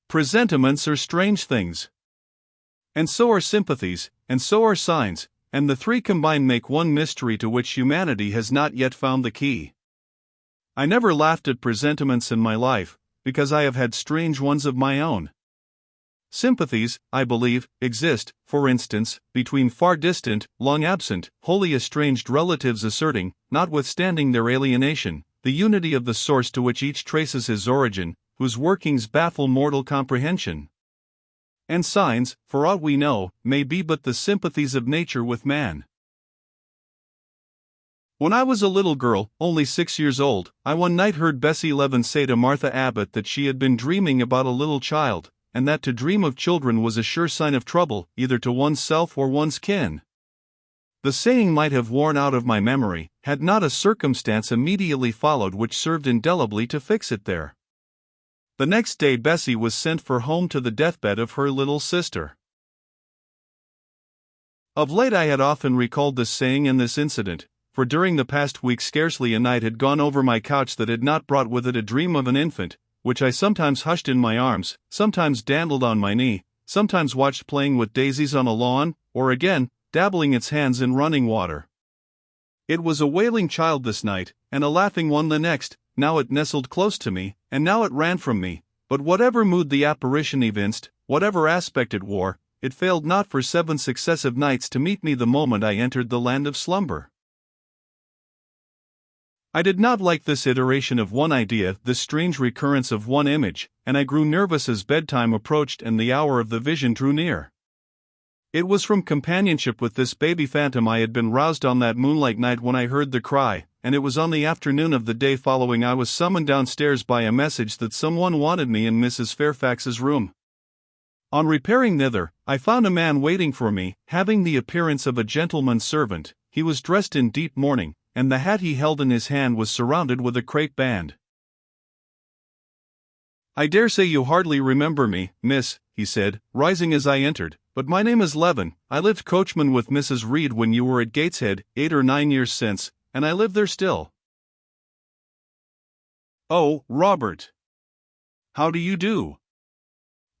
Presentiments are strange things. And so are sympathies, and so are signs, and the three combined make one mystery to which humanity has not yet found the key. I never laughed at presentiments in my life, because I have had strange ones of my own. Sympathies, I believe, exist, for instance, between far distant, long absent, wholly estranged relatives asserting, notwithstanding their alienation, the unity of the source to which each traces his origin, whose workings baffle mortal comprehension. And signs, for aught we know, may be but the sympathies of nature with man. When I was a little girl, only 6 years old, I one night heard Bessie Leaven say to Martha Abbott that she had been dreaming about a little child, and that to dream of children was a sure sign of trouble, either to one's self or one's kin. The saying might have worn out of my memory, had not a circumstance immediately followed which served indelibly to fix it there. The next day Bessie was sent for home to the deathbed of her little sister. Of late I had often recalled this saying and this incident, for during the past week scarcely a night had gone over my couch that had not brought with it a dream of an infant, which I sometimes hushed in my arms, sometimes dandled on my knee, sometimes watched playing with daisies on a lawn, or again, dabbling its hands in running water. It was a wailing child this night, and a laughing one the next. Now it nestled close to me, and now it ran from me, but whatever mood the apparition evinced, whatever aspect it wore, it failed not for 7 successive nights to meet me the moment I entered the land of slumber. I did not like this iteration of one idea, this strange recurrence of one image, and I grew nervous as bedtime approached and the hour of the vision drew near. It was from companionship with this baby phantom I had been roused on that moonlight night when I heard the cry, and it was on the afternoon of the day following I was summoned downstairs by a message that someone wanted me in Mrs. Fairfax's room. On repairing thither, I found a man waiting for me, having the appearance of a gentleman's servant. He was dressed in deep mourning, and the hat he held in his hand was surrounded with a crape band. "I dare say you hardly remember me, miss," he said, rising as I entered, "but my name is Leaven. I lived coachman with Mrs. Reed when you were at Gateshead, 8 or 9 years since, and I live there still." "Oh, Robert. How do you do?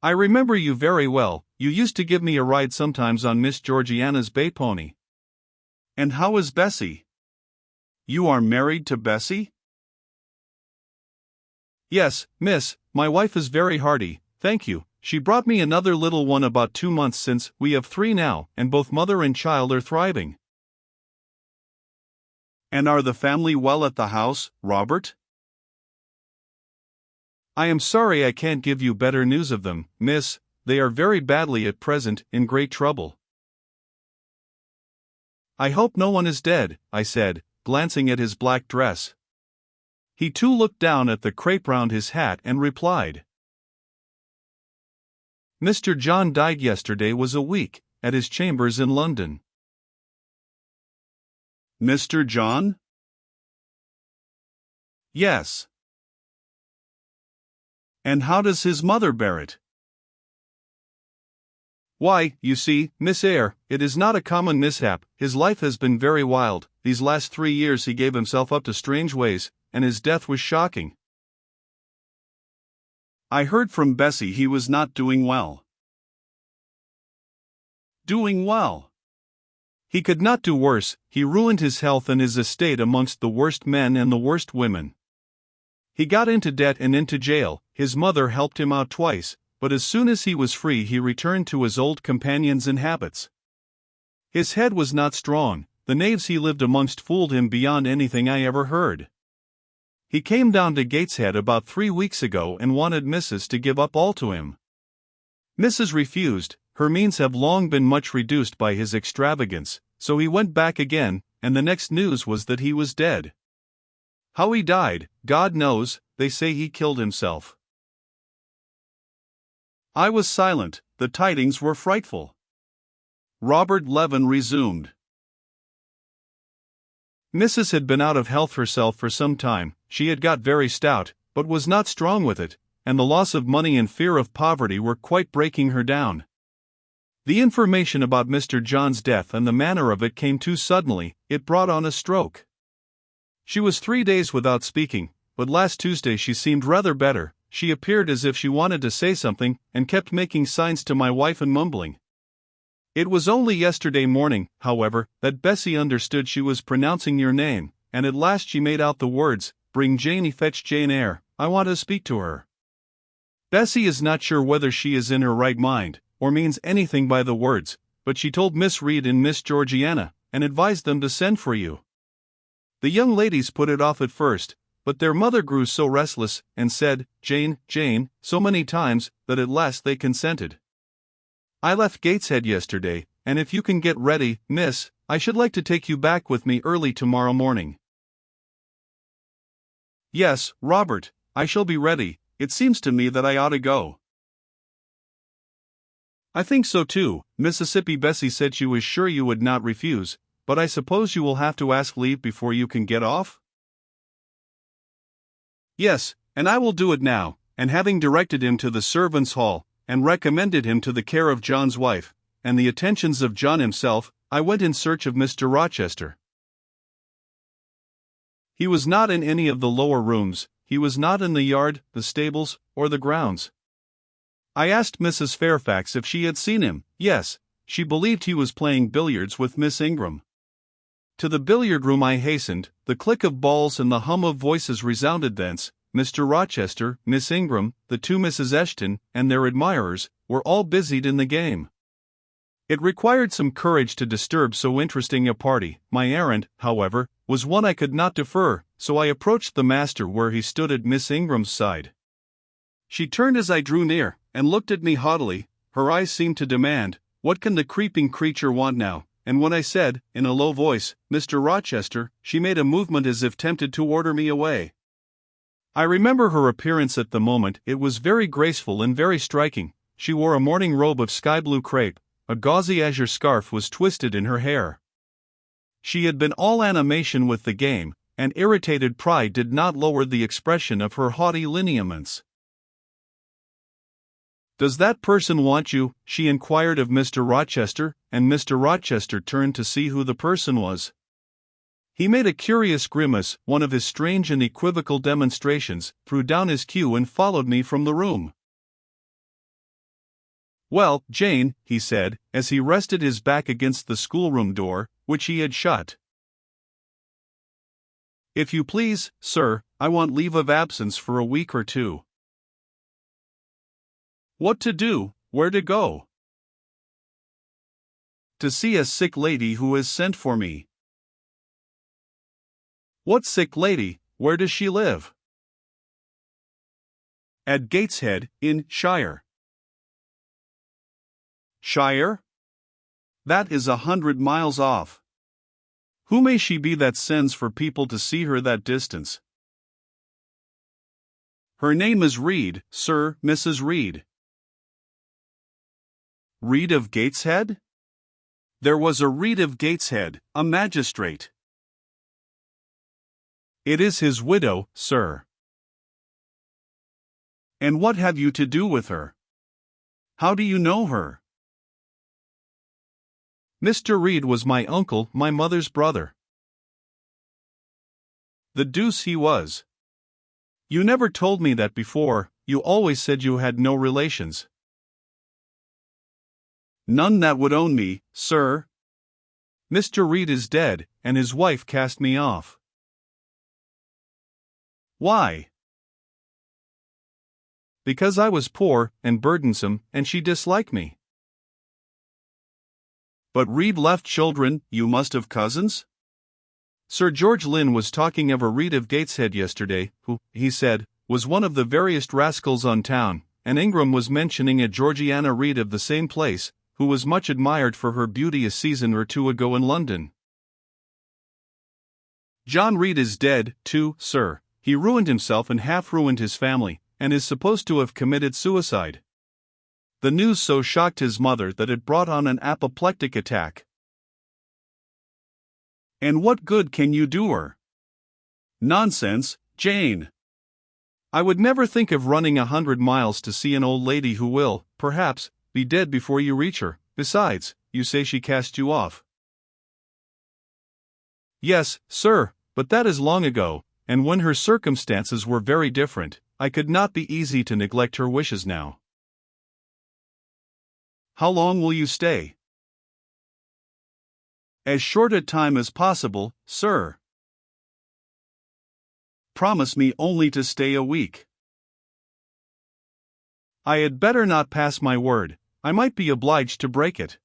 I remember you very well. You used to give me a ride sometimes on Miss Georgiana's bay pony. And how is Bessie? You are married to Bessie?" "Yes, miss, my wife is very hearty, thank you. She brought me another little one about 2 months since. We have 3 now, and both mother and child are thriving." "And are the family well at the house, Robert?" "I am sorry I can't give you better news of them, miss. They are very badly at present, in great trouble." "I hope no one is dead," I said, glancing at his black dress. He too looked down at the crape round his hat and replied, "Mr. John died yesterday was a week, at his chambers in London." "Mr. John?" "Yes." "And how does his mother bear it?" "Why, you see, Miss Eyre, it is not a common mishap. His life has been very wild. These last 3 years he gave himself up to strange ways, and his death was shocking." "I heard from Bessie he was not doing well." "Doing well?" "He could not do worse. He ruined his health and his estate amongst the worst men and the worst women. He got into debt and into jail. His mother helped him out twice, but as soon as he was free he returned to his old companions and habits. His head was not strong. The knaves he lived amongst fooled him beyond anything I ever heard. He came down to Gateshead about 3 weeks ago and wanted Mrs. to give up all to him. Mrs. refused. Her means have long been much reduced by his extravagance, so he went back again, and the next news was that he was dead. How he died, God knows. They say he killed himself." I was silent. The tidings were frightful. Robert Leaven resumed. "Mrs. had been out of health herself for some time. She had got very stout, but was not strong with it, and the loss of money and fear of poverty were quite breaking her down. The information about Mr. John's death and the manner of it came too suddenly. It brought on a stroke. She was 3 days without speaking, but last Tuesday she seemed rather better, she appeared as if she wanted to say something, and kept making signs to my wife and mumbling. It was only yesterday morning, however, that Bessie understood she was pronouncing your name, and at last she made out the words, "Bring Janie, fetch Jane Eyre, I want to speak to her." Bessie is not sure whether she is in her right mind, or means anything by the words, but she told Miss Reed and Miss Georgiana, and advised them to send for you. The young ladies put it off at first, but their mother grew so restless, and said, "Jane, Jane," so many times, that at last they consented. I left Gateshead yesterday, and if you can get ready, miss, I should like to take you back with me early tomorrow morning. Yes, Robert, I shall be ready. It seems to me that I ought to go. I think so too. Mississippi Bessie said she was sure you would not refuse, but I suppose you will have to ask leave before you can get off? Yes, and I will do it now, and having directed him to the servants' hall, and recommended him to the care of John's wife, and the attentions of John himself, I went in search of Mr. Rochester. He was not in any of the lower rooms, he was not in the yard, the stables, or the grounds. I asked Mrs. Fairfax if she had seen him. Yes, she believed he was playing billiards with Miss Ingram. To the billiard room I hastened, the click of balls and the hum of voices resounded thence. Mr. Rochester, Miss Ingram, the two Misses Eshton, and their admirers, were all busied in the game. It required some courage to disturb so interesting a party. My errand, however, was one I could not defer, so I approached the master where he stood at Miss Ingram's side. She turned as I drew near, and looked at me haughtily. Her eyes seemed to demand, "What can the creeping creature want now?" And when I said, in a low voice, "Mr. Rochester," she made a movement as if tempted to order me away. I remember her appearance at the moment. It was very graceful and very striking. She wore a morning robe of sky-blue crepe, a gauzy azure scarf was twisted in her hair. She had been all animation with the game, and irritated pride did not lower the expression of her haughty lineaments. "Does that person want you?" she inquired of Mr. Rochester, and Mr. Rochester turned to see who the person was. He made a curious grimace, one of his strange and equivocal demonstrations, threw down his cue and followed me from the room. "Well, Jane," he said, as he rested his back against the schoolroom door, which he had shut. "If you please, sir, I want leave of absence for a week or two." "What to do? Where to go?" "To see a sick lady who has sent for me." "What sick lady? Where does she live?" "At Gateshead, in Shire." "Shire? That is 100 miles off. Who may she be that sends for people to see her that distance?" "Her name is Reed, sir, Mrs. Reed." "Reed of Gateshead?" "There was a Reed of Gateshead, a magistrate." "It is his widow, sir." "And what have you to do with her? How do you know her?" "Mr. Reed was my uncle, my mother's brother." "The deuce he was. You never told me that before. You always said you had no relations." "None that would own me, sir. Mr. Reed is dead, and his wife cast me off." "Why?" "Because I was poor and burdensome, and she disliked me." "But Reed left children. You must have cousins?" "Sir George Lynn was talking of a Reed of Gateshead yesterday, who, he said, was one of the veriest rascals on town, and Ingram was mentioning a Georgiana Reed of the same place, who was much admired for her beauty a season or two ago in London." "John Reed is dead, too, sir. He ruined himself and half ruined his family, and is supposed to have committed suicide. The news so shocked his mother that it brought on an apoplectic attack." "And what good can you do her?" "Nonsense, Jane. I would never think of running 100 miles to see an old lady who will, perhaps, be dead before you reach her. Besides, you say she cast you off." "Yes, sir, but that is long ago, and when her circumstances were very different. I could not be easy to neglect her wishes now. How long will you stay? As short a time as possible, sir. Promise me only to stay a week. I had better not pass my word, I might be obliged to break it.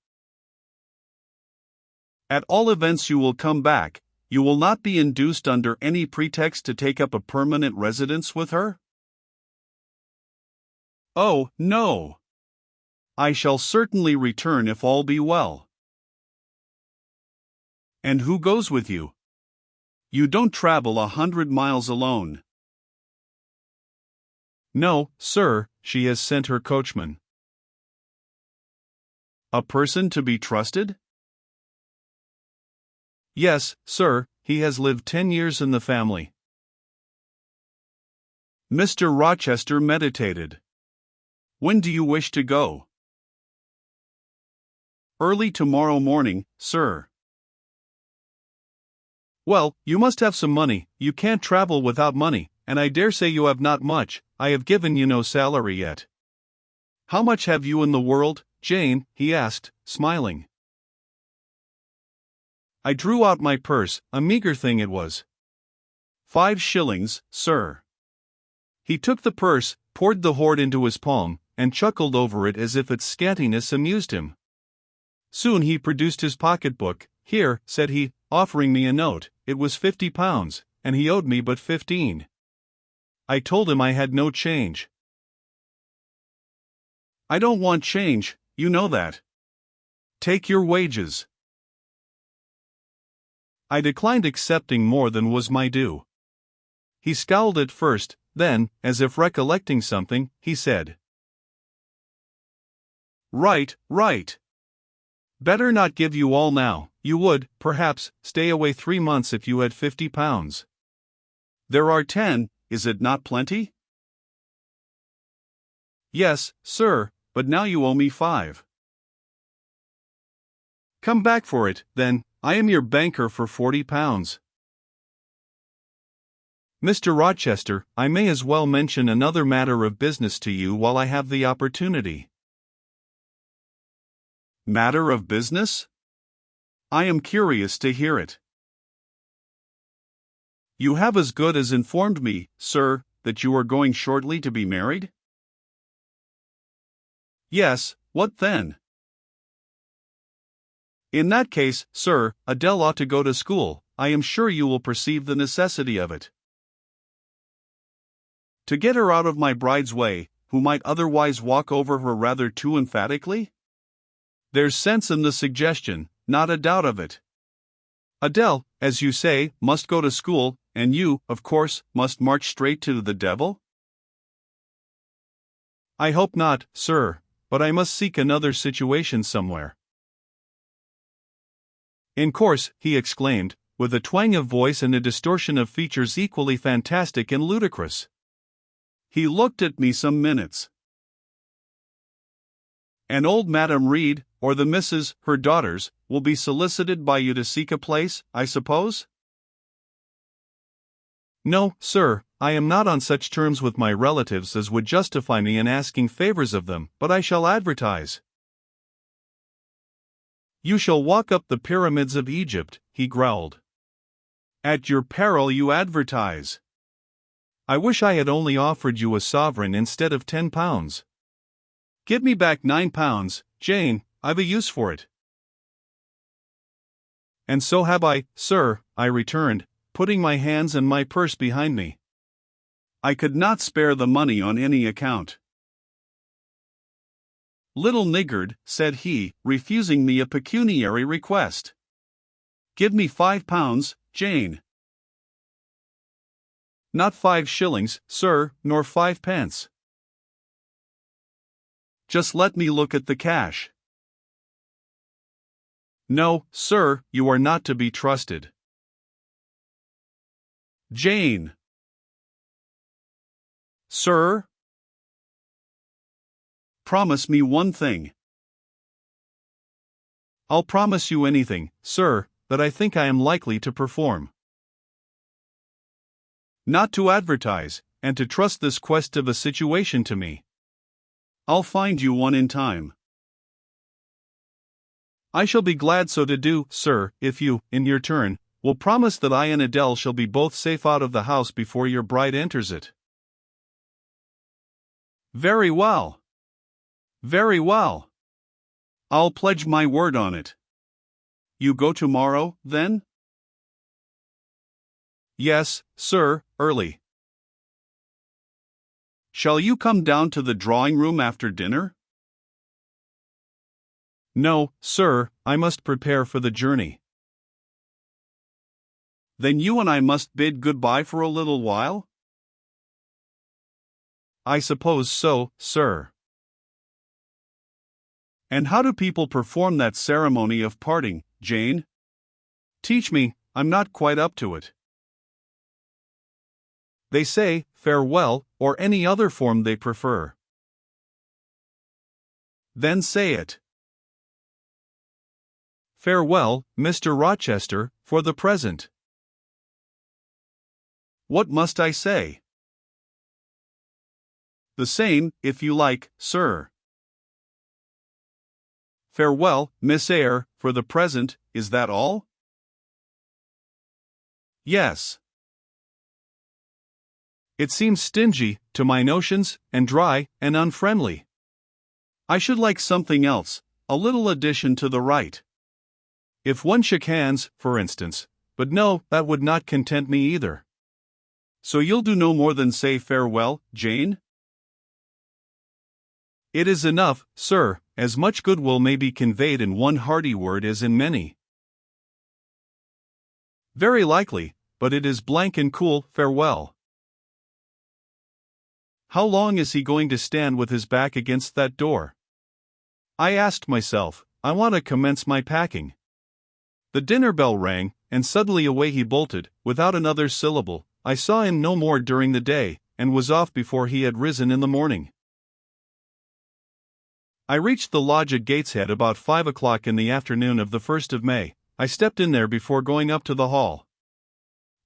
At all events you will come back, you will not be induced under any pretext to take up a permanent residence with her? Oh, no. I shall certainly return if all be well. And who goes with you? You don't travel 100 miles alone. No, sir, she has sent her coachman. A person to be trusted? Yes, sir, he has lived 10 years in the family. Mr. Rochester meditated. When do you wish to go? Early tomorrow morning, sir. Well, you must have some money, you can't travel without money, and I dare say you have not much, I have given you no salary yet. How much have you in the world, Jane? He asked, smiling. I drew out my purse, a meager thing it was. 5 shillings, sir. He took the purse, poured the hoard into his palm, and chuckled over it as if its scantiness amused him. Soon he produced his pocketbook. Here, said he, offering me a note, it was £50, and he owed me but 15. I told him I had no change. I don't want change, you know that. Take your wages. I declined accepting more than was my due. He scowled at first, then, as if recollecting something, he said, Right. Better not give you all now, you would, perhaps, stay away 3 months if you had £50. There are 10, is it not plenty? Yes, sir, but now you owe me 5. Come back for it, then, I am your banker for £40. Mr. Rochester, I may as well mention another matter of business to you while I have the opportunity. Matter of business? I am curious to hear it. You have as good as informed me, sir, that you are going shortly to be married? Yes, what then? In that case, sir, Adele ought to go to school. I am sure you will perceive the necessity of it. To get her out of my bride's way, who might otherwise walk over her rather too emphatically? There's sense in the suggestion, not a doubt of it. Adele, as you say, must go to school, and you, of course, must march straight to the devil? I hope not, sir, but I must seek another situation somewhere. In course, he exclaimed, with a twang of voice and a distortion of features equally fantastic and ludicrous. He looked at me some minutes. And old Madam Reed, or the Misses, her daughters, will be solicited by you to seek a place, I suppose? No, sir, I am not on such terms with my relatives as would justify me in asking favors of them, but I shall advertise. You shall walk up the pyramids of Egypt, he growled. At your peril you advertise. I wish I had only offered you a sovereign instead of £10. Give me back £9, Jane, I've a use for it. And so have I, sir, I returned, putting my hands and my purse behind me. I could not spare the money on any account. Little niggard, said he, refusing me a pecuniary request. Give me £5, Jane. Not 5 shillings, sir, nor 5 pence. Just let me look at the cash. No, sir, you are not to be trusted. Jane. Sir? Promise me one thing. I'll promise you anything, sir, that I think I am likely to perform. Not to advertise, and to trust this quest of a situation to me. I'll find you one in time. I shall be glad so to do, sir, if you, in your turn, will promise that I and Adele shall be both safe out of the house before your bride enters it. Very well. Very well. I'll pledge my word on it. You go tomorrow, then? Yes, sir, early. Shall you come down to the drawing room after dinner? No, sir, I must prepare for the journey. Then you and I must bid goodbye for a little while? I suppose so, sir. And how do people perform that ceremony of parting, Jane? Teach me, I'm not quite up to it. They say, farewell, or any other form they prefer. Then say it. Farewell, Mr. Rochester, for the present. What must I say? The same, if you like, sir. Farewell, Miss Eyre, for the present, is that all? Yes. It seems stingy, to my notions, and dry, and unfriendly. I should like something else, a little addition to the rite. If one shook hands, for instance, but no, that would not content me either. So you'll do no more than say farewell, Jane? It is enough, sir, as much goodwill may be conveyed in one hearty word as in many. Very likely, but it is blank and cool, farewell. How long is he going to stand with his back against that door? I asked myself, I want to commence my packing. The dinner bell rang, and suddenly away he bolted, without another syllable. I saw him no more during the day, and was off before he had risen in the morning. I reached the lodge at Gateshead about 5 o'clock in the afternoon of the 1st of May. I stepped in there before going up to the hall.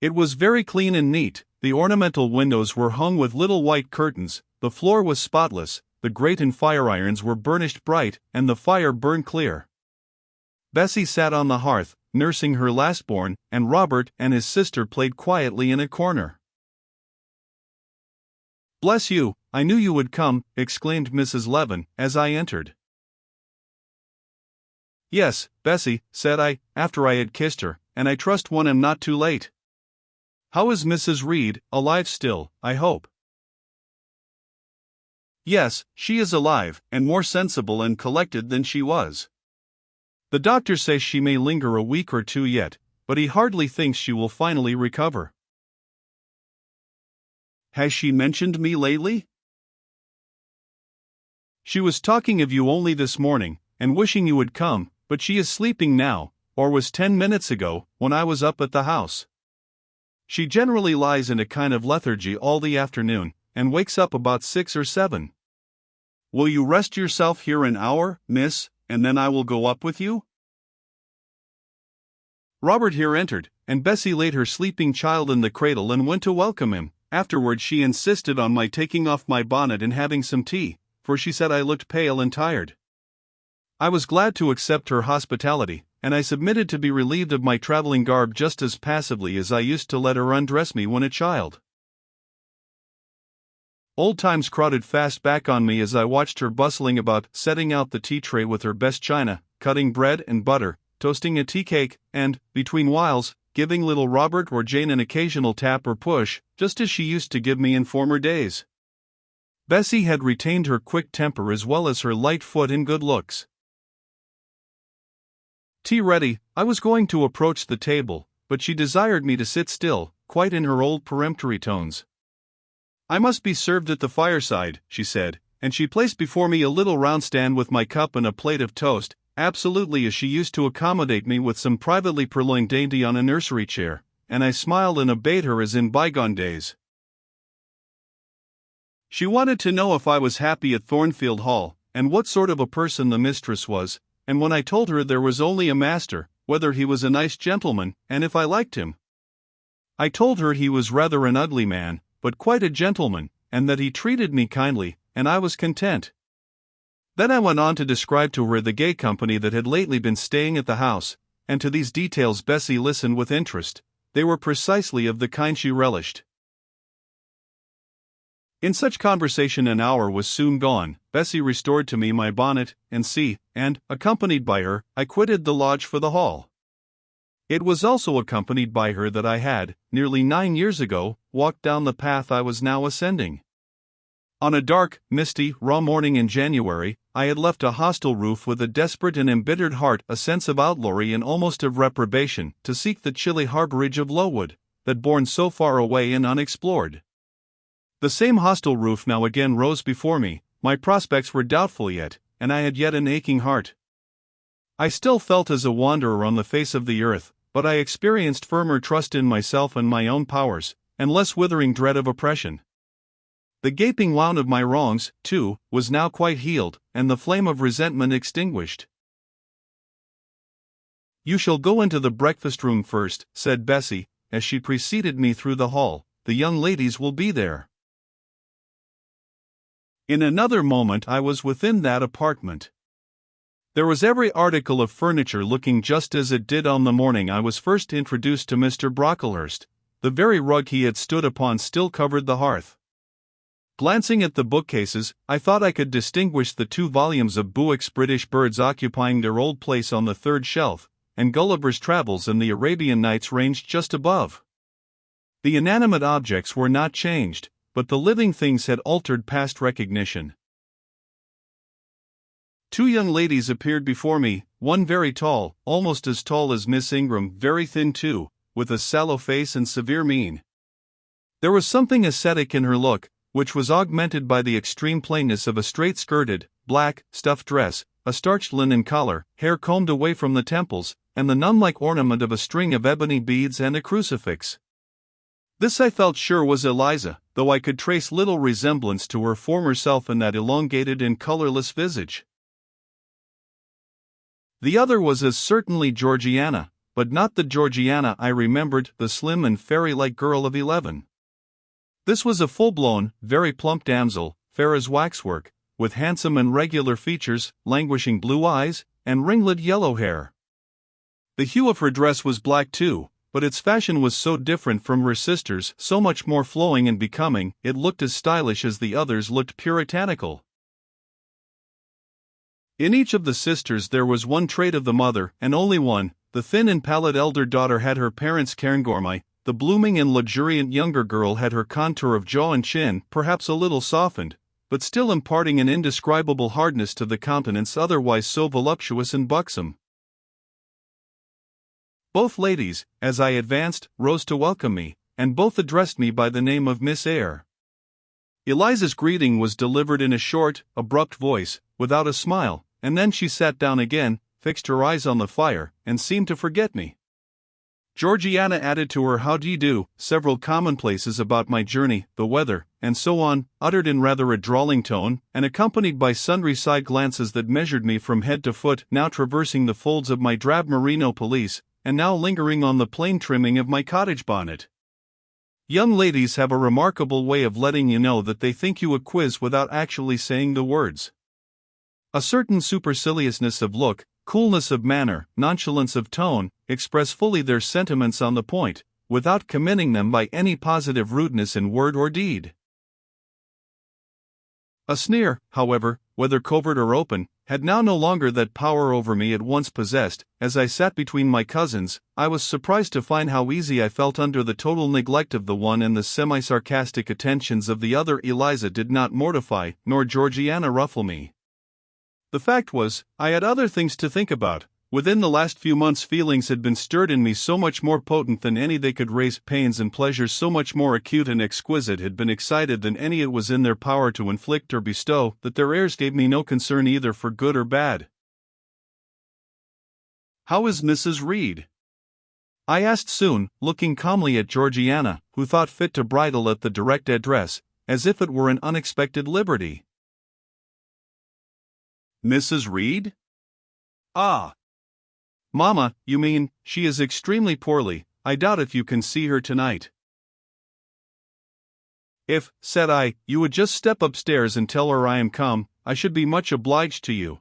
It was very clean and neat. The ornamental windows were hung with little white curtains, the floor was spotless, the grate and fire irons were burnished bright, and the fire burned clear. Bessie sat on the hearth, nursing her last-born, and Robert and his sister played quietly in a corner. "Bless you, I knew you would come," exclaimed Mrs. Levin, as I entered. "Yes, Bessie," said I, after I had kissed her, "and I trust one am not too late. How is Mrs. Reed, alive still, I hope?" "Yes, she is alive, and more sensible and collected than she was. The doctor says she may linger a week or two yet, but he hardly thinks she will finally recover." "Has she mentioned me lately?" "She was talking of you only this morning, and wishing you would come, but she is sleeping now, or was 10 minutes ago, when I was up at the house. She generally lies in a kind of lethargy all the afternoon, and wakes up about 6 or 7. Will you rest yourself here an hour, miss, and then I will go up with you?" Robert here entered, and Bessie laid her sleeping child in the cradle and went to welcome him. Afterwards she insisted on my taking off my bonnet and having some tea, for she said I looked pale and tired. I was glad to accept her hospitality, and I submitted to be relieved of my traveling garb just as passively as I used to let her undress me when a child. Old times crowded fast back on me as I watched her bustling about, setting out the tea tray with her best china, cutting bread and butter, toasting a tea cake, and, between whiles, giving little Robert or Jane an occasional tap or push, just as she used to give me in former days. Bessie had retained her quick temper as well as her light foot and good looks. Tea ready, I was going to approach the table, but she desired me to sit still, quite in her old peremptory tones. "I must be served at the fireside," she said, and she placed before me a little round stand with my cup and a plate of toast, absolutely as she used to accommodate me with some privately purloined dainty on a nursery chair, and I smiled and obeyed her as in bygone days. She wanted to know if I was happy at Thornfield Hall, and what sort of a person the mistress was, and when I told her there was only a master, whether he was a nice gentleman, and if I liked him. I told her he was rather an ugly man, but quite a gentleman, and that he treated me kindly, and I was content. Then I went on to describe to her the gay company that had lately been staying at the house, and to these details Bessie listened with interest. They were precisely of the kind she relished. In such conversation an hour was soon gone. Bessie restored to me my bonnet and, accompanied by her, I quitted the lodge for the hall. It was also accompanied by her that I had, nearly 9 years ago, walked down the path I was now ascending. On a dark, misty, raw morning in January, I had left a hostel roof with a desperate and embittered heart, a sense of outlawry and almost of reprobation, to seek the chilly harborage of Lowood, that borne so far away and unexplored. The same hostel roof now again rose before me. My prospects were doubtful yet, and I had yet an aching heart. I still felt as a wanderer on the face of the earth, but I experienced firmer trust in myself and my own powers, and less withering dread of oppression. The gaping wound of my wrongs, too, was now quite healed, and the flame of resentment extinguished. "You shall go into the breakfast-room first," said Bessie, as she preceded me through the hall. "The young ladies will be there." In another moment I was within that apartment. There was every article of furniture looking just as it did on the morning I was first introduced to Mr. Brocklehurst. The very rug he had stood upon still covered the hearth. Glancing at the bookcases, I thought I could distinguish the 2 volumes of Bewick's British Birds occupying their old place on the 3rd shelf, and Gulliver's Travels and the Arabian Nights ranged just above. The inanimate objects were not changed, but the living things had altered past recognition. 2 young ladies appeared before me, one very tall, almost as tall as Miss Ingram, very thin too, with a sallow face and severe mien. There was something ascetic in her look, which was augmented by the extreme plainness of a straight-skirted, black, stuff dress, a starched linen collar, hair combed away from the temples, and the nun-like ornament of a string of ebony beads and a crucifix. This I felt sure was Eliza, though I could trace little resemblance to her former self in that elongated and colorless visage. The other was as certainly Georgiana, but not the Georgiana I remembered, the slim and fairy-like girl of 11. This was a full-blown, very plump damsel, fair as waxwork, with handsome and regular features, languishing blue eyes, and ringlet yellow hair. The hue of her dress was black too, but its fashion was so different from her sister's, so much more flowing and becoming, it looked as stylish as the others looked puritanical. In each of the sisters there was one trait of the mother, and only one. The thin and pallid elder daughter had her parents' cairngormy, the blooming and luxuriant younger girl had her contour of jaw and chin, perhaps a little softened, but still imparting an indescribable hardness to the countenance otherwise so voluptuous and buxom. Both ladies, as I advanced, rose to welcome me, and both addressed me by the name of Miss Eyre. Eliza's greeting was delivered in a short, abrupt voice, without a smile, and then she sat down again, fixed her eyes on the fire, and seemed to forget me. Georgiana added to her "how do you do," several commonplaces about my journey, the weather, and so on, uttered in rather a drawling tone, and accompanied by sundry side glances that measured me from head to foot, now traversing the folds of my drab merino pelisse, and now lingering on the plain trimming of my cottage bonnet. Young ladies have a remarkable way of letting you know that they think you a quiz without actually saying the words. A certain superciliousness of look, coolness of manner, nonchalance of tone, express fully their sentiments on the point, without committing them by any positive rudeness in word or deed. A sneer, however, whether covert or open, had now no longer that power over me it once possessed. As I sat between my cousins, I was surprised to find how easy I felt under the total neglect of the one and the semi-sarcastic attentions of the other. Eliza did not mortify, nor Georgiana ruffle me. The fact was, I had other things to think about. Within the last few months feelings had been stirred in me so much more potent than any they could raise, pains and pleasures so much more acute and exquisite had been excited than any it was in their power to inflict or bestow, that their airs gave me no concern either for good or bad. "How is Mrs. Reed?" I asked soon, looking calmly at Georgiana, who thought fit to bridle at the direct address, as if it were an unexpected liberty. "Mrs. Reed? Ah! Mamma, you mean, she is extremely poorly. I doubt if you can see her tonight." If, said I, you would just step upstairs and tell her I am come, I should be much obliged to you.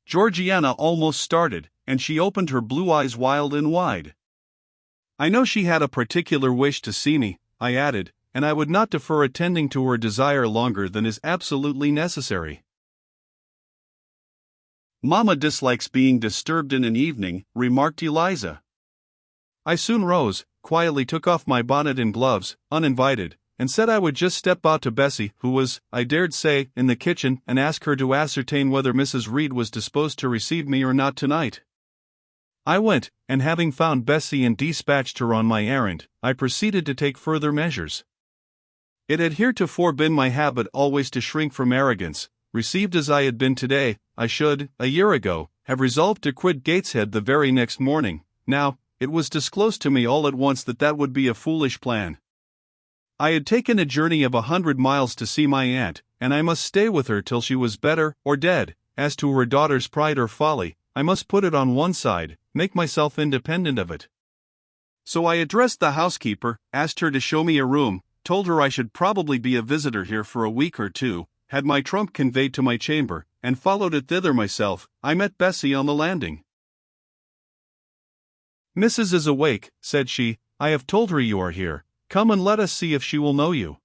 Georgiana almost started, and she opened her blue eyes wild and wide. I know she had a particular wish to see me, I added, and I would not defer attending to her desire longer than is absolutely necessary. Mamma dislikes being disturbed in an evening, remarked Eliza. I soon rose, quietly took off my bonnet and gloves, uninvited, and said I would just step out to Bessie, who was, I dared say, in the kitchen, and ask her to ascertain whether Mrs. Reed was disposed to receive me or not tonight. I went, and having found Bessie and dispatched her on my errand, I proceeded to take further measures. It had heretofore been my habit always to shrink from arrogance. Received as I had been today, I should, a year ago, have resolved to quit Gateshead the very next morning. Now, it was disclosed to me all at once that that would be a foolish plan. I had taken a journey of 100 miles to see my aunt, and I must stay with her till she was better, or dead. As to her daughter's pride or folly, I must put it on one side, make myself independent of it. So I addressed the housekeeper, asked her to show me a room, told her I should probably be a visitor here for a week or two, had my trunk conveyed to my chamber, and followed it thither myself. I met Bessie on the landing. "Mrs. is awake," said she. "I have told her you are here. Come and let us see if she will know you."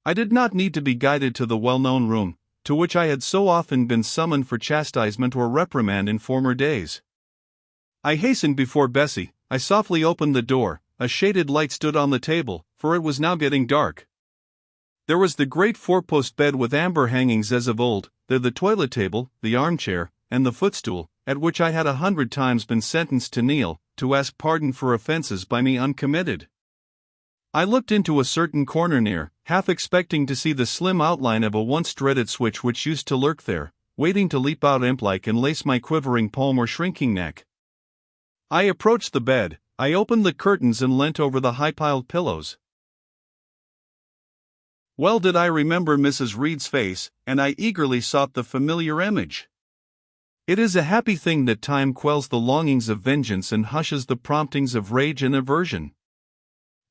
I did not need to be guided to the well-known room, to which I had so often been summoned for chastisement or reprimand in former days. I hastened before Bessie. I softly opened the door. A shaded light stood on the table, for it was now getting dark. There was the great four-post bed with amber hangings as of old, there the toilet table, the armchair, and the footstool, at which I had 100 times been sentenced to kneel, to ask pardon for offences by me uncommitted. I looked into a certain corner near, half expecting to see the slim outline of a once-dreaded switch which used to lurk there, waiting to leap out imp-like and lace my quivering palm or shrinking neck. I approached the bed. I opened the curtains and leant over the high-piled pillows. Well did I remember Mrs. Reed's face, and I eagerly sought the familiar image. It is a happy thing that time quells the longings of vengeance and hushes the promptings of rage and aversion.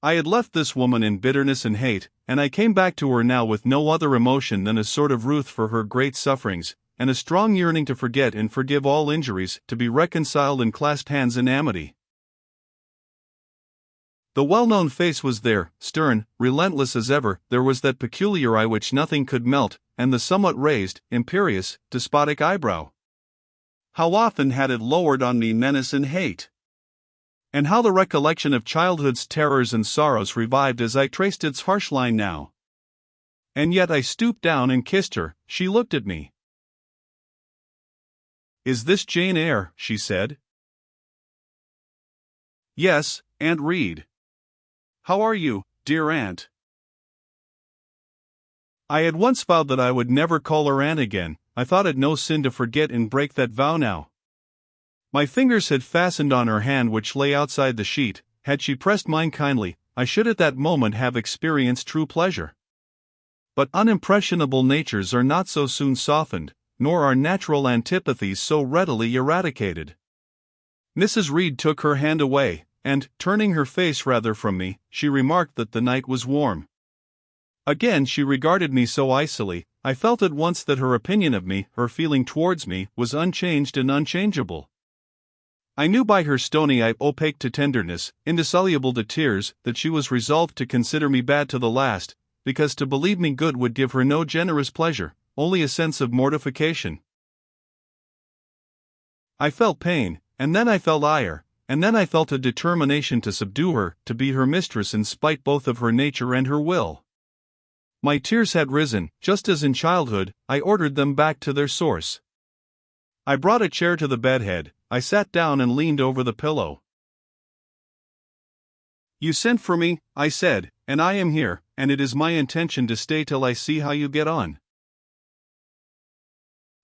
I had left this woman in bitterness and hate, and I came back to her now with no other emotion than a sort of ruth for her great sufferings, and a strong yearning to forget and forgive all injuries, to be reconciled and clasp hands in amity. The well-known face was there, stern, relentless as ever. There was that peculiar eye which nothing could melt, and the somewhat raised, imperious, despotic eyebrow. How often had it lowered on me menace and hate! And how the recollection of childhood's terrors and sorrows revived as I traced its harsh line now! And yet I stooped down and kissed her. She looked at me. "Is this Jane Eyre?" she said. "Yes, Aunt Reed." "How are you, dear aunt?" I had once vowed that I would never call her aunt again. I thought it no sin to forget and break that vow now. My fingers had fastened on her hand which lay outside the sheet. Had she pressed mine kindly, I should at that moment have experienced true pleasure. But unimpressionable natures are not so soon softened, nor are natural antipathies so readily eradicated. Mrs. Reed took her hand away, and, turning her face rather from me, she remarked that the night was warm. Again she regarded me so icily. I felt at once that her opinion of me, her feeling towards me, was unchanged and unchangeable. I knew by her stony eye, opaque to tenderness, indissoluble to tears, that she was resolved to consider me bad to the last, because to believe me good would give her no generous pleasure, only a sense of mortification. I felt pain, and then I felt ire, and then I felt a determination to subdue her, to be her mistress in spite both of her nature and her will. My tears had risen. Just as in childhood, I ordered them back to their source. I brought a chair to the bedhead. I sat down and leaned over the pillow. "You sent for me," I said, "and I am here, and it is my intention to stay till I see how you get on."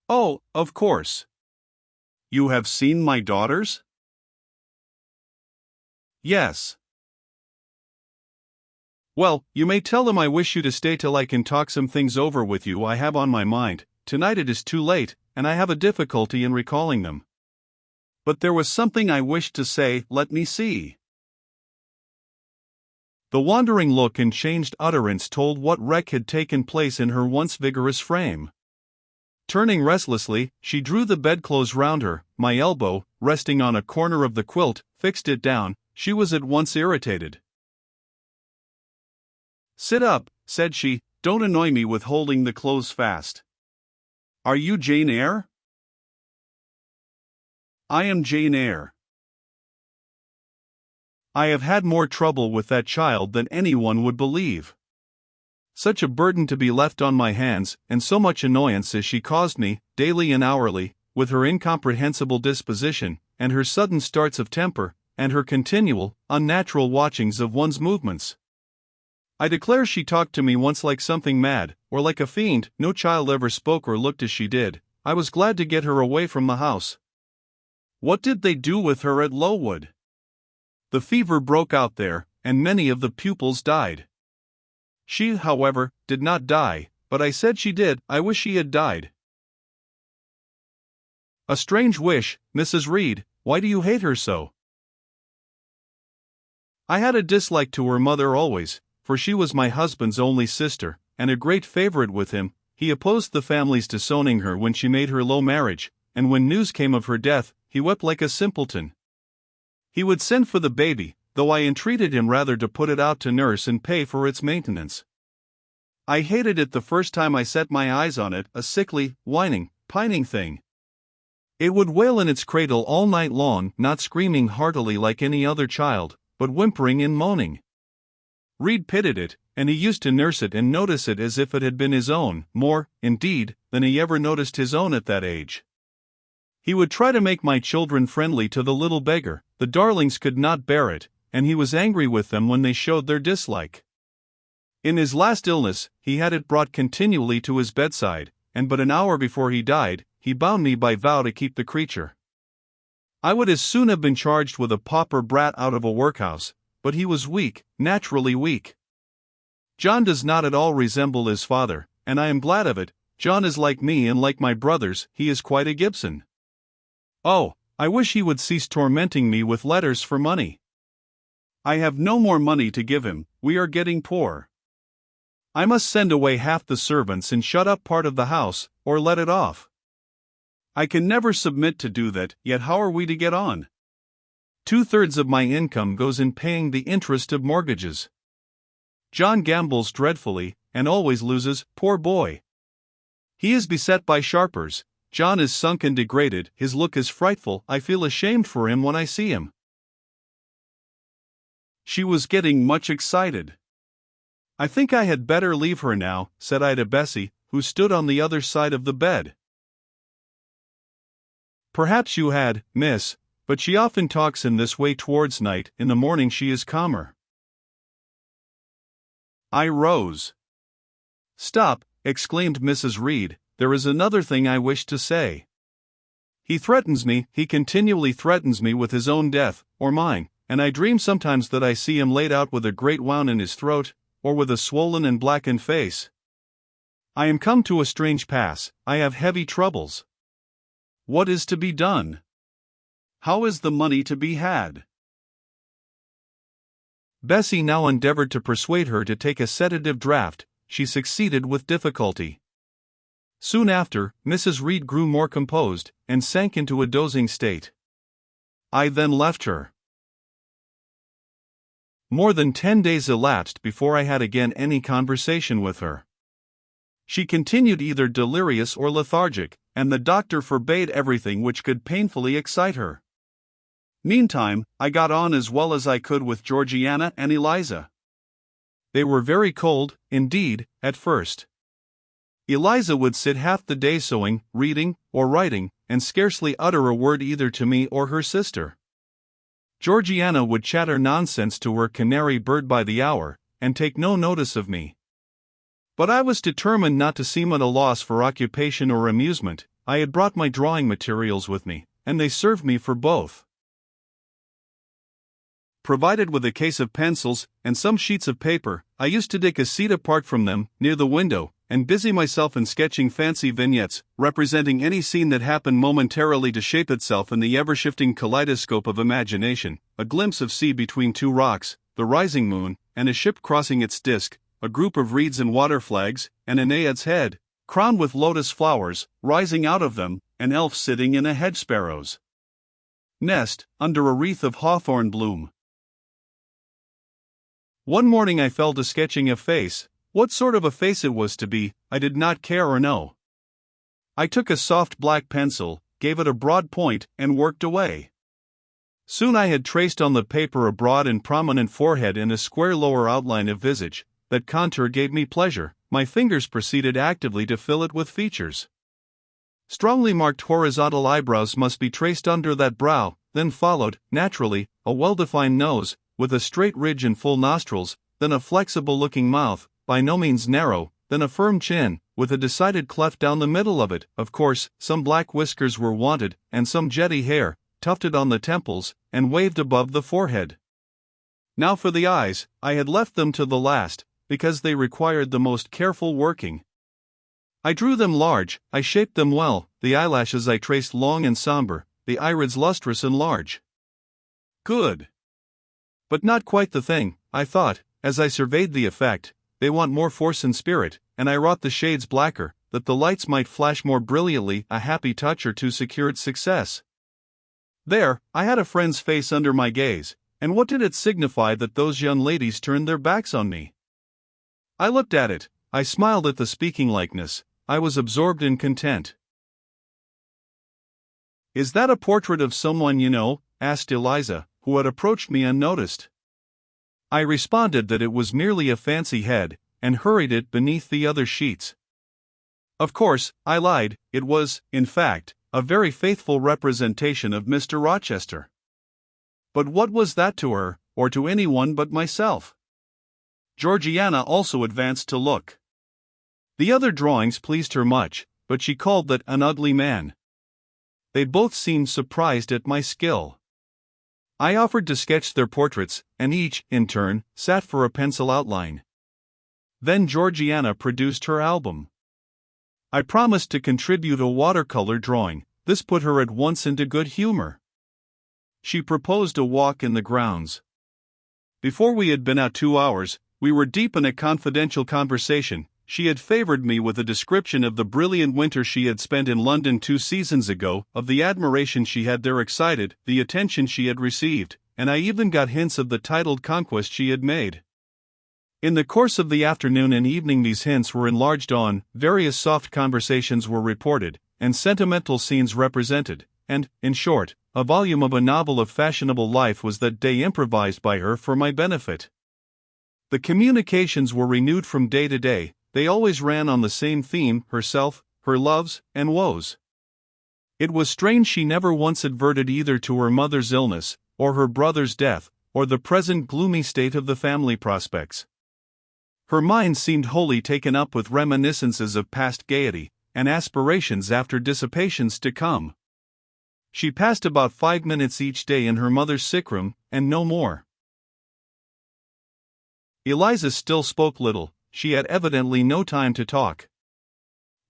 "Oh, of course. You have seen my daughters?" "Yes." "Well, you may tell them I wish you to stay till I can talk some things over with you I have on my mind. Tonight it is too late, and I have a difficulty in recalling them. But there was something I wished to say. Let me see." The wandering look and changed utterance told what wreck had taken place in her once vigorous frame. Turning restlessly, she drew the bedclothes round her. My elbow, resting on a corner of the quilt, fixed it down. She was at once irritated. "Sit up," said she. "Don't annoy me with holding the clothes fast." "Are you Jane Eyre?" "I am Jane Eyre. I have had more trouble with that child than anyone would believe. Such a burden to be left on my hands, and so much annoyance as she caused me, daily and hourly, with her incomprehensible disposition, and her sudden starts of temper, and her continual, unnatural watchings of one's movements. I declare she talked to me once like something mad, or like a fiend. No child ever spoke or looked as she did. I was glad to get her away from the house." "What did they do with her at Lowood?" "The fever broke out there, and many of the pupils died. She, however, did not die, but I said she did. I wish she had died." "A strange wish, Mrs. Reed. Why do you hate her so?" "I had a dislike to her mother always, for she was my husband's only sister, and a great favorite with him. He opposed the family's disowning her when she made her low marriage, and when news came of her death, he wept like a simpleton. He would send for the baby, though I entreated him rather to put it out to nurse and pay for its maintenance. I hated it the first time I set my eyes on it, a sickly, whining, pining thing. It would wail in its cradle all night long, not screaming heartily like any other child, but whimpering and moaning. Reed pitied it, and he used to nurse it and notice it as if it had been his own, more, indeed, than he ever noticed his own at that age. He would try to make my children friendly to the little beggar. The darlings could not bear it, and he was angry with them when they showed their dislike. In his last illness, he had it brought continually to his bedside, and but an hour before he died, he bound me by vow to keep the creature. I would as soon have been charged with a pauper brat out of a workhouse, but he was weak, naturally weak. John does not at all resemble his father, and I am glad of it. John is like me, and like my brothers, he is quite a Gibson. Oh, I wish he would cease tormenting me with letters for money. I have no more money to give him. We are getting poor. I must send away half the servants and shut up part of the house, or let it off. I can never submit to do that, yet how are we to get on? 2/3 of my income goes in paying the interest of mortgages. John gambles dreadfully, and always loses, poor boy. He is beset by sharpers. John is sunk and degraded, his look is frightful. I feel ashamed for him when I see him." She was getting much excited. "I think I had better leave her now," said I to Bessie, who stood on the other side of the bed. "Perhaps you had, miss, but she often talks in this way towards night. In the morning she is calmer." I rose. "Stop," exclaimed Mrs. Reed, "there is another thing I wish to say. He continually threatens me with his own death, or mine, and I dream sometimes that I see him laid out with a great wound in his throat, or with a swollen and blackened face. I am come to a strange pass. I have heavy troubles. What is to be done? How is the money to be had?" Bessie now endeavored to persuade her to take a sedative draught. She succeeded with difficulty. Soon after, Mrs. Reed grew more composed, and sank into a dozing state. I then left her. More than 10 days elapsed before I had again any conversation with her. She continued either delirious or lethargic, and the doctor forbade everything which could painfully excite her. Meantime, I got on as well as I could with Georgiana and Eliza. They were very cold, indeed, at first. Eliza would sit half the day sewing, reading, or writing, and scarcely utter a word either to me or her sister. Georgiana would chatter nonsense to her canary bird by the hour, and take no notice of me. But I was determined not to seem at a loss for occupation or amusement. I had brought my drawing materials with me, and they served me for both. Provided with a case of pencils and some sheets of paper, I used to take a seat apart from them, near the window, and busy myself in sketching fancy vignettes, representing any scene that happened momentarily to shape itself in the ever-shifting kaleidoscope of imagination, a glimpse of sea between two rocks, the rising moon, and a ship crossing its disk, a group of reeds and water flags, and a naiad's head, crowned with lotus flowers, rising out of them, an elf sitting in a hedge sparrow's nest, under a wreath of hawthorn bloom. One morning I fell to sketching a face. What sort of a face it was to be, I did not care or know. I took a soft black pencil, gave it a broad point, and worked away. Soon I had traced on the paper a broad and prominent forehead and a square lower outline of visage. That contour gave me pleasure. My fingers proceeded actively to fill it with features. Strongly marked horizontal eyebrows must be traced under that brow, then followed, naturally, a well-defined nose, with a straight ridge and full nostrils, then a flexible-looking mouth, by no means narrow, then a firm chin, with a decided cleft down the middle of it. Of course, some black whiskers were wanted, and some jetty hair, tufted on the temples, and waved above the forehead. Now for the eyes, I had left them to the last, because they required the most careful working. I drew them large, I shaped them well, the eyelashes I traced long and somber, the irids lustrous and large. Good. But not quite the thing, I thought, as I surveyed the effect. They want more force and spirit, and I wrought the shades blacker, that the lights might flash more brilliantly. A happy touch or two secured success. There, I had a friend's face under my gaze, and what did it signify that those young ladies turned their backs on me? I looked at it, I smiled at the speaking likeness, I was absorbed in content. "Is that a portrait of someone you know?" asked Eliza, who had approached me unnoticed. I responded that it was merely a fancy head, and hurried it beneath the other sheets. Of course, I lied. It was, in fact, a very faithful representation of Mr. Rochester. But what was that to her, or to anyone but myself? Georgiana also advanced to look. The other drawings pleased her much, but she called that an ugly man. They both seemed surprised at my skill. I offered to sketch their portraits, and each, in turn, sat for a pencil outline. Then Georgiana produced her album. I promised to contribute a watercolor drawing. This put her at once into good humor. She proposed a walk in the grounds. Before we had been out 2 hours, we were deep in a confidential conversation. She had favored me with a description of the brilliant winter she had spent in London 2 seasons ago, of the admiration she had there excited, the attention she had received, and I even got hints of the titled conquest she had made. In the course of the afternoon and evening these hints were enlarged on, various soft conversations were reported, and sentimental scenes represented, and, in short, a volume of a novel of fashionable life was that day improvised by her for my benefit. The communications were renewed from day to day. They always ran on the same theme: herself, her loves, and woes. It was strange she never once adverted either to her mother's illness, or her brother's death, or the present gloomy state of the family prospects. Her mind seemed wholly taken up with reminiscences of past gaiety, and aspirations after dissipations to come. She passed about 5 minutes each day in her mother's sickroom, and no more. Eliza still spoke little. She had evidently no time to talk.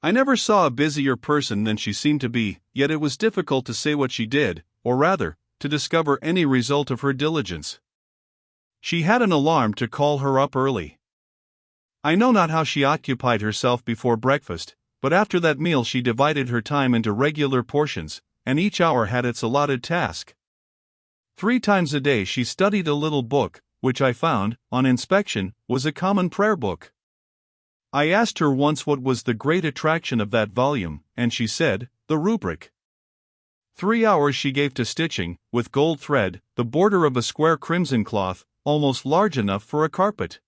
I never saw a busier person than she seemed to be, yet it was difficult to say what she did, or rather, to discover any result of her diligence. She had an alarm to call her up early. I know not how she occupied herself before breakfast, but after that meal she divided her time into regular portions, and each hour had its allotted task. 3 times a day she studied a little book, which I found, on inspection, was a common prayer book. I asked her once what was the great attraction of that volume, and she said, the rubric. 3 hours she gave to stitching, with gold thread, the border of a square crimson cloth, almost large enough for a carpet.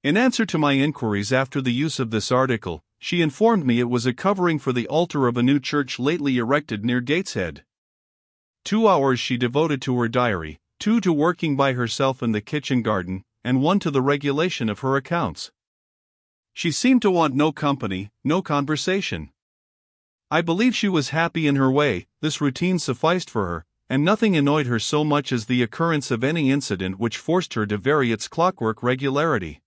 In answer to my inquiries after the use of this article, she informed me it was a covering for the altar of a new church lately erected near Gateshead. 2 hours she devoted to her diary, 2 to working by herself in the kitchen garden, and 1 to the regulation of her accounts. She seemed to want no company, no conversation. I believe she was happy in her way. This routine sufficed for her, and nothing annoyed her so much as the occurrence of any incident which forced her to vary its clockwork regularity.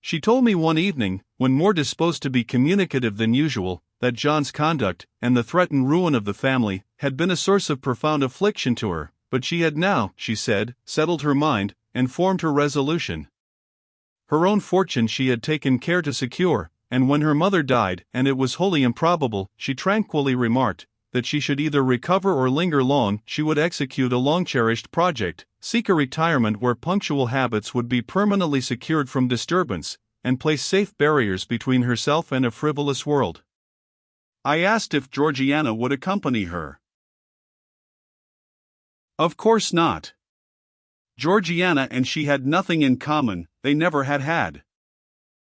She told me one evening, when more disposed to be communicative than usual, that John's conduct, and the threatened ruin of the family, had been a source of profound affliction to her, but she had now, she said, settled her mind, and formed her resolution. Her own fortune she had taken care to secure, and when her mother died, and it was wholly improbable, she tranquilly remarked, that she should either recover or linger long, she would execute a long-cherished project, seek a retirement where punctual habits would be permanently secured from disturbance, and place safe barriers between herself and a frivolous world. I asked if Georgiana would accompany her. Of course not. Georgiana and she had nothing in common, they never had had.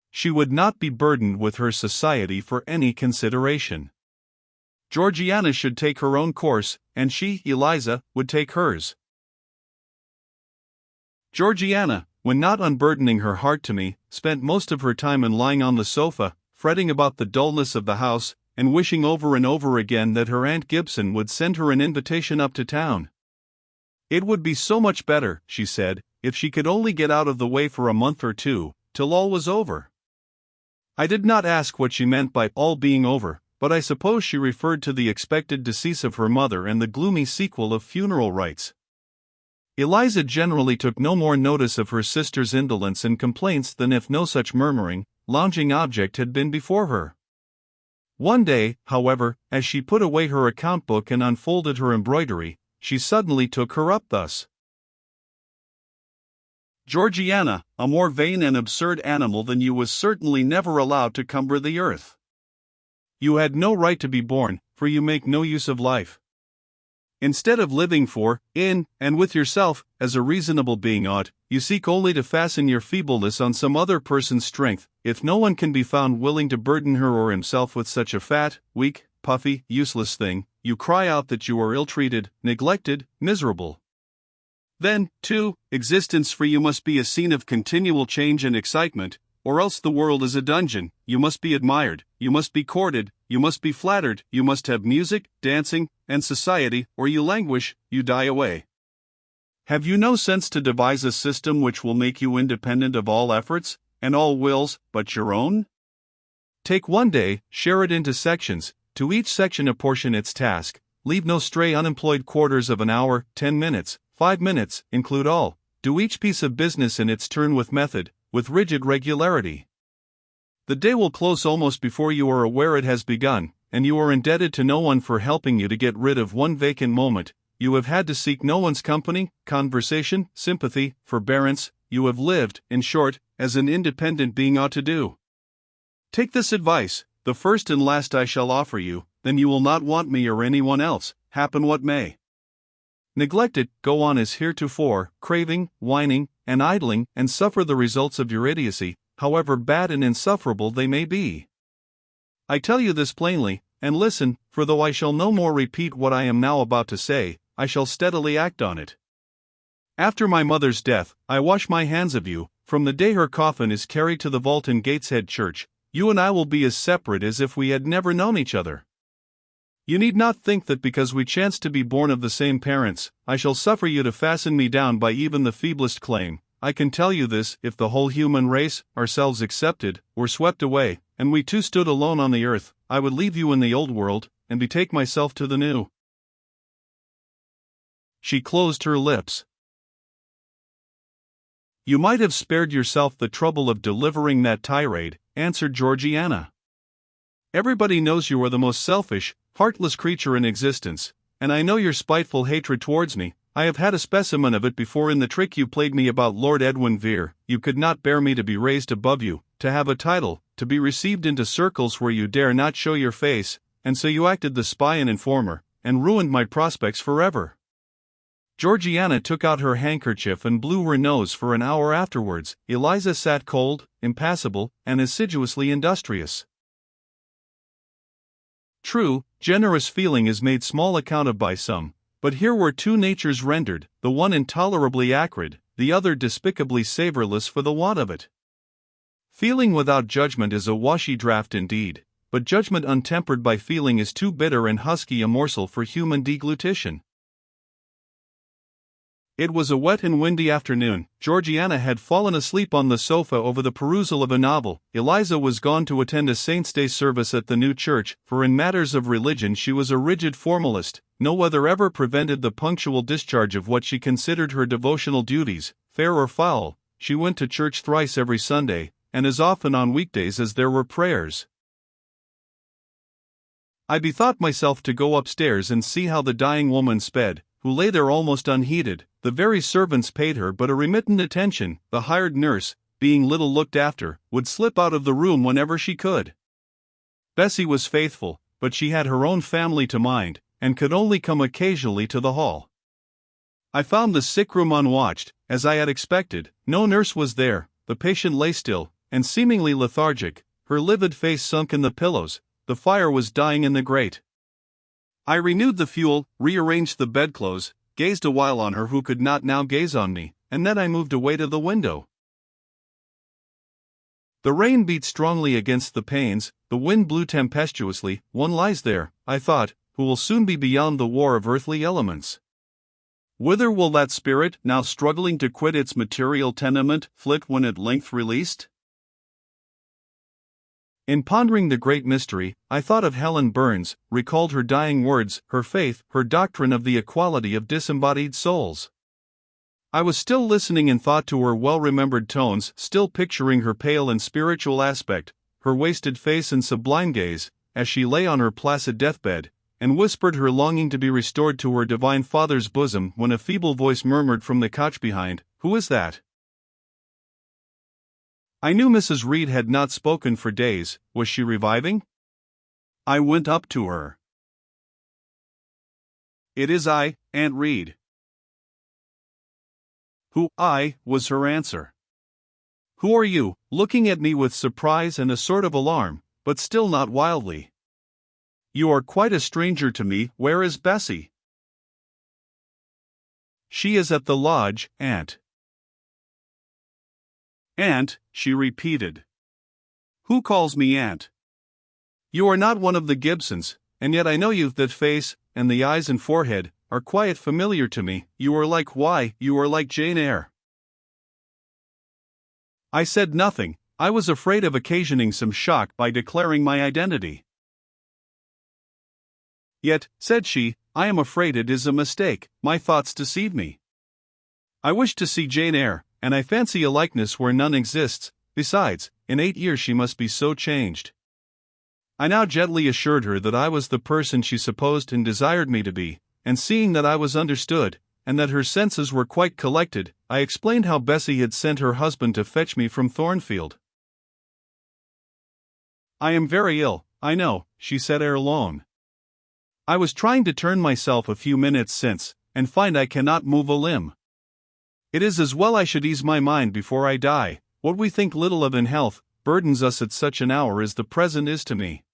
She would not be burdened with her society for any consideration. Georgiana should take her own course, and she, Eliza, would take hers. Georgiana, when not unburdening her heart to me, spent most of her time in lying on the sofa, fretting about the dullness of the house, and wishing over and over again that her Aunt Gibson would send her an invitation up to town. It would be so much better, she said, if she could only get out of the way for a month or two, till all was over. I did not ask what she meant by all being over, but I suppose she referred to the expected decease of her mother and the gloomy sequel of funeral rites. Eliza generally took no more notice of her sister's indolence and complaints than if no such murmuring, lounging object had been before her. One day, however, as she put away her account book and unfolded her embroidery, she suddenly took her up thus. Georgiana, a more vain and absurd animal than you was certainly never allowed to cumber the earth. You had no right to be born, for you make no use of life. Instead of living for, in, and with yourself, as a reasonable being ought, you seek only to fasten your feebleness on some other person's strength. If no one can be found willing to burden her or himself with such a fat, weak, puffy, useless thing, you cry out that you are ill-treated, neglected, miserable. Then, too, existence for you must be a scene of continual change and excitement, or else the world is a dungeon. You must be admired, you must be courted, you must be flattered, you must have music, dancing, and society, or you languish, you die away. Have you no sense to devise a system which will make you independent of all efforts, and all wills, but your own? Take one day, share it into sections, to each section apportion its task, leave no stray unemployed quarters of an hour, 10 minutes, 5 minutes, include all, do each piece of business in its turn with method, with rigid regularity. The day will close almost before you are aware it has begun, and you are indebted to no one for helping you to get rid of one vacant moment. You have had to seek no one's company, conversation, sympathy, forbearance. You have lived, in short, as an independent being ought to do. Take this advice, the first and last I shall offer you, then you will not want me or anyone else, happen what may. Neglect it, go on as heretofore, craving, whining, and idling, and suffer the results of your idiocy, however bad and insufferable they may be. I tell you this plainly, and listen, for though I shall no more repeat what I am now about to say, I shall steadily act on it. After my mother's death, I wash my hands of you. From the day her coffin is carried to the vault in Gateshead Church, you and I will be as separate as if we had never known each other. You need not think that because we chance to be born of the same parents, I shall suffer you to fasten me down by even the feeblest claim. I can tell you this, if the whole human race, ourselves excepted, were swept away, and we two stood alone on the earth, I would leave you in the old world, and betake myself to the new. She closed her lips. You might have spared yourself the trouble of delivering that tirade, answered Georgiana. Everybody knows you are the most selfish, heartless creature in existence, and I know your spiteful hatred towards me. I have had a specimen of it before in the trick you played me about Lord Edwin Vere. You could not bear me to be raised above you, to have a title, to be received into circles where you dare not show your face, and so you acted the spy and informer, and ruined my prospects forever. Georgiana took out her handkerchief and blew her nose for an hour afterwards. Eliza sat cold, impassible, and assiduously industrious. True, generous feeling is made small account of by some, but here were two natures rendered, the one intolerably acrid, the other despicably savorless for the want of it. Feeling without judgment is a washy draught indeed, but judgment untempered by feeling is too bitter and husky a morsel for human deglutition. It was a wet and windy afternoon. Georgiana had fallen asleep on the sofa over the perusal of a novel. Eliza was gone to attend a Saints' Day service at the new church, for in matters of religion she was a rigid formalist. No weather ever prevented the punctual discharge of what she considered her devotional duties. Fair or foul, she went to church thrice every Sunday, and as often on weekdays as there were prayers. I bethought myself to go upstairs and see how the dying woman sped, who lay there almost unheeded. The very servants paid her but a remittent attention. The hired nurse, being little looked after, would slip out of the room whenever she could. Bessie was faithful, but she had her own family to mind, and could only come occasionally to the hall. I found the sick room unwatched, as I had expected. No nurse was there. The patient lay still, and seemingly lethargic, her livid face sunk in the pillows. The fire was dying in the grate. I renewed the fuel, rearranged the bedclothes, gazed a while on her who could not now gaze on me, and then I moved away to the window. The rain beat strongly against the panes, the wind blew tempestuously. One lies there, I thought, who will soon be beyond the war of earthly elements. Whither will that spirit, now struggling to quit its material tenement, flit when at length released? In pondering the great mystery, I thought of Helen Burns, recalled her dying words, her faith, her doctrine of the equality of disembodied souls. I was still listening in thought to her well-remembered tones, still picturing her pale and spiritual aspect, her wasted face and sublime gaze, as she lay on her placid deathbed, and whispered her longing to be restored to her divine Father's bosom, when a feeble voice murmured from the couch behind, "Who is that?" I knew Mrs. Reed had not spoken for days. Was she reviving? I went up to her. "It is I, Aunt Reed." "Who, I," was her answer. "Who are you?" looking at me with surprise and a sort of alarm, but still not wildly. "You are quite a stranger to me. Where is Bessie?" "She is at the lodge, Aunt." "Aunt," she repeated. "Who calls me Aunt? You are not one of the Gibsons, and yet I know you. That face, and the eyes and forehead, are quite familiar to me. You are like you are like Jane Eyre." I said nothing. I was afraid of occasioning some shock by declaring my identity. "Yet," said she, "I am afraid it is a mistake. My thoughts deceive me. I wish to see Jane Eyre, and I fancy a likeness where none exists. Besides, in 8 years she must be so changed." I now gently assured her that I was the person she supposed and desired me to be, and seeing that I was understood, and that her senses were quite collected, I explained how Bessie had sent her husband to fetch me from Thornfield. "I am very ill, I know," she said ere long. "I was trying to turn myself a few minutes since, and find I cannot move a limb. It is as well I should ease my mind before I die. What we think little of in health burdens us at such an hour as the present is to me.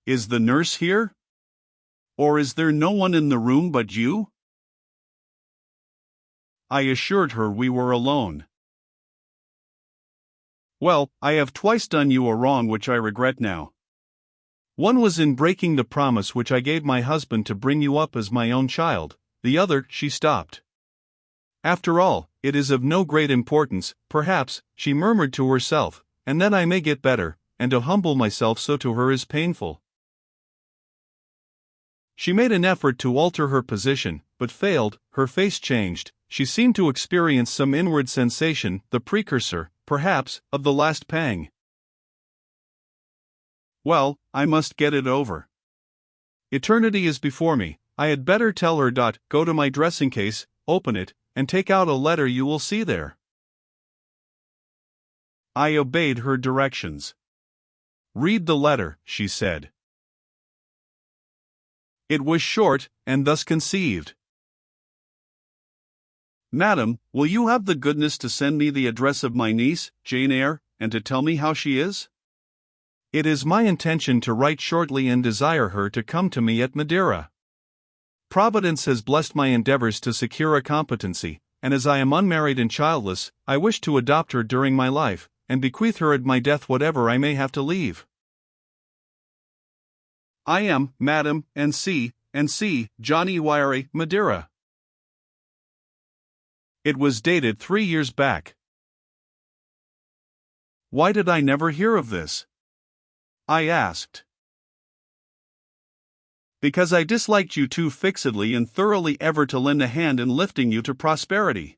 Is the nurse here? Or is there no one in the room but you?" I assured her we were alone. "Well, I have twice done you a wrong which I regret now. One was in breaking the promise which I gave my husband to bring you up as my own child. The other," she stopped. "After all, it is of no great importance, perhaps," she murmured to herself, "and then I may get better, and to humble myself so to her is painful." She made an effort to alter her position, but failed. Her face changed. She seemed to experience some inward sensation, the precursor, perhaps, of the last pang. "Well, I must get it over. Eternity is before me. I had better tell her. Go to my dressing case, open it, and take out a letter you will see there." I obeyed her directions. "Read the letter," she said. It was short, and thus conceived. "Madam, will you have the goodness to send me the address of my niece, Jane Eyre, and to tell me how she is? It is my intention to write shortly and desire her to come to me at Madeira. Providence has blessed my endeavors to secure a competency, and as I am unmarried and childless, I wish to adopt her during my life, and bequeath her at my death whatever I may have to leave. I am, Madam, and C. Johnny Eyre, Madeira." It was dated 3 years back. Why did I never hear of this? I asked. Because I disliked you too fixedly and thoroughly ever to lend a hand in lifting you to prosperity.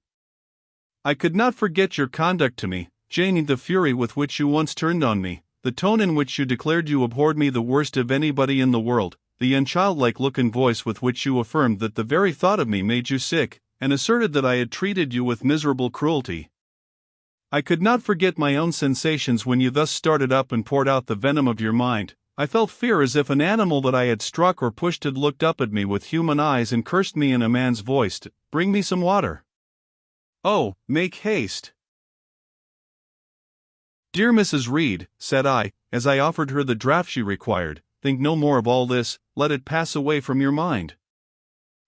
I could not forget your conduct to me, Jane, the fury with which you once turned on me, the tone in which you declared you abhorred me the worst of anybody in the world, the unchildlike look and voice with which you affirmed that the very thought of me made you sick, and asserted that I had treated you with miserable cruelty. I could not forget my own sensations when you thus started up and poured out the venom of your mind. I felt fear as if an animal that I had struck or pushed had looked up at me with human eyes and cursed me in a man's voice. Bring me some water. Oh, make haste. Dear Mrs. Reed, said I, as I offered her the draught she required, think no more of all this, let it pass away from your mind.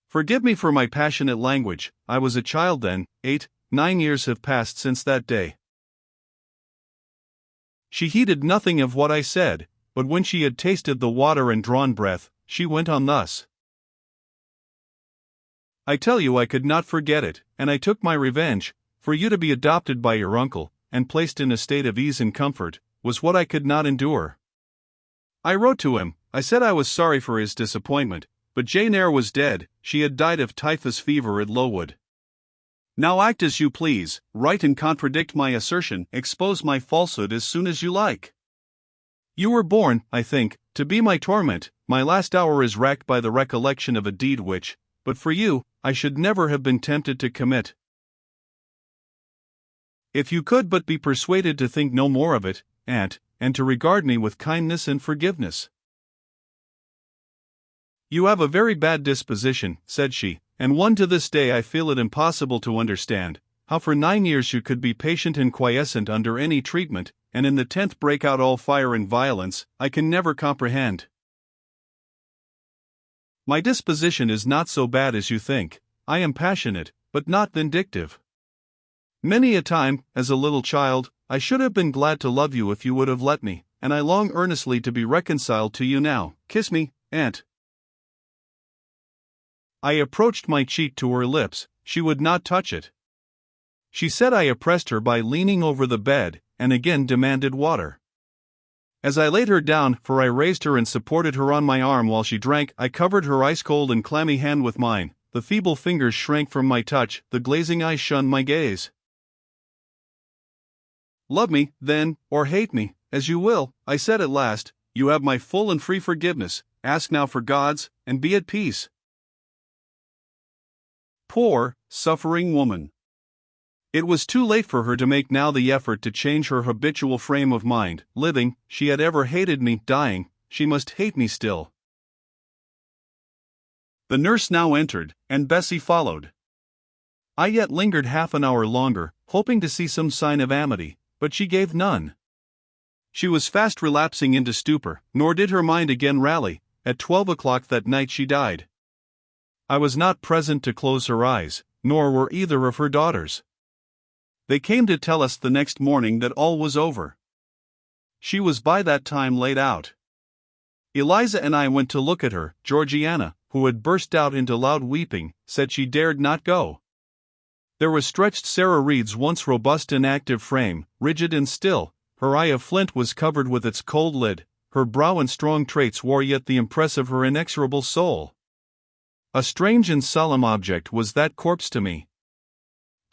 Forgive me for my passionate language, I was a child then, 8-9 years have passed since that day. She heeded nothing of what I said, but when she had tasted the water and drawn breath, she went on thus. I tell you I could not forget it, and I took my revenge, for you to be adopted by your uncle, and placed in a state of ease and comfort, was what I could not endure. I wrote to him, I said I was sorry for his disappointment, but Jane Eyre was dead, she had died of typhus fever at Lowood. Now act as you please, write and contradict my assertion, expose my falsehood as soon as you like. You were born, I think, to be my torment, my last hour is racked by the recollection of a deed which, but for you, I should never have been tempted to commit. If you could but be persuaded to think no more of it, and to regard me with kindness and forgiveness. You have a very bad disposition, said she, and one to this day I feel it impossible to understand, how for 9 years you could be patient and quiescent under any treatment, and in the 10th break out all fire and violence, I can never comprehend. My disposition is not so bad as you think, I am passionate, but not vindictive. Many a time, as a little child, I should have been glad to love you if you would have let me, and I long earnestly to be reconciled to you now. Kiss me, aunt. I approached my cheek to her lips, she would not touch it. She said I oppressed her by leaning over the bed, and again demanded water. As I laid her down, for I raised her and supported her on my arm while she drank, I covered her ice-cold and clammy hand with mine, the feeble fingers shrank from my touch, the glazing eyes shunned my gaze. Love me, then, or hate me, as you will, I said at last, you have my full and free forgiveness, ask now for God's, and be at peace. Poor, suffering woman. It was too late for her to make now the effort to change her habitual frame of mind. Living, she had ever hated me, dying, she must hate me still. The nurse now entered, and Bessie followed. I yet lingered half an hour longer, hoping to see some sign of amity, but she gave none. She was fast relapsing into stupor, nor did her mind again rally. At 12 o'clock that night she died. I was not present to close her eyes, nor were either of her daughters. They came to tell us the next morning that all was over. She was by that time laid out. Eliza and I went to look at her. Georgiana, who had burst out into loud weeping, said she dared not go. There was stretched Sarah Reed's once robust and active frame, rigid and still, her eye of flint was covered with its cold lid, her brow and strong traits wore yet the impress of her inexorable soul. A strange and solemn object was that corpse to me.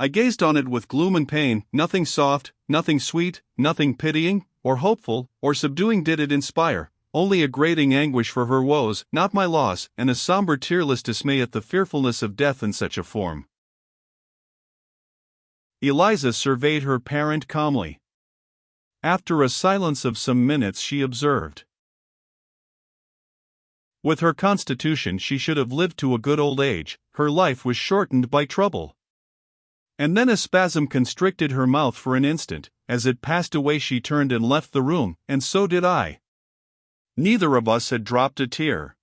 I gazed on it with gloom and pain, nothing soft, nothing sweet, nothing pitying, or hopeful, or subduing did it inspire, only a grating anguish for her woes, not my loss, and a somber tearless dismay at the fearfulness of death in such a form. Eliza surveyed her parent calmly. After a silence of some minutes she observed. With her constitution she should have lived to a good old age, her life was shortened by trouble. And then a spasm constricted her mouth for an instant, as it passed away she turned and left the room, and so did I. Neither of us had dropped a tear.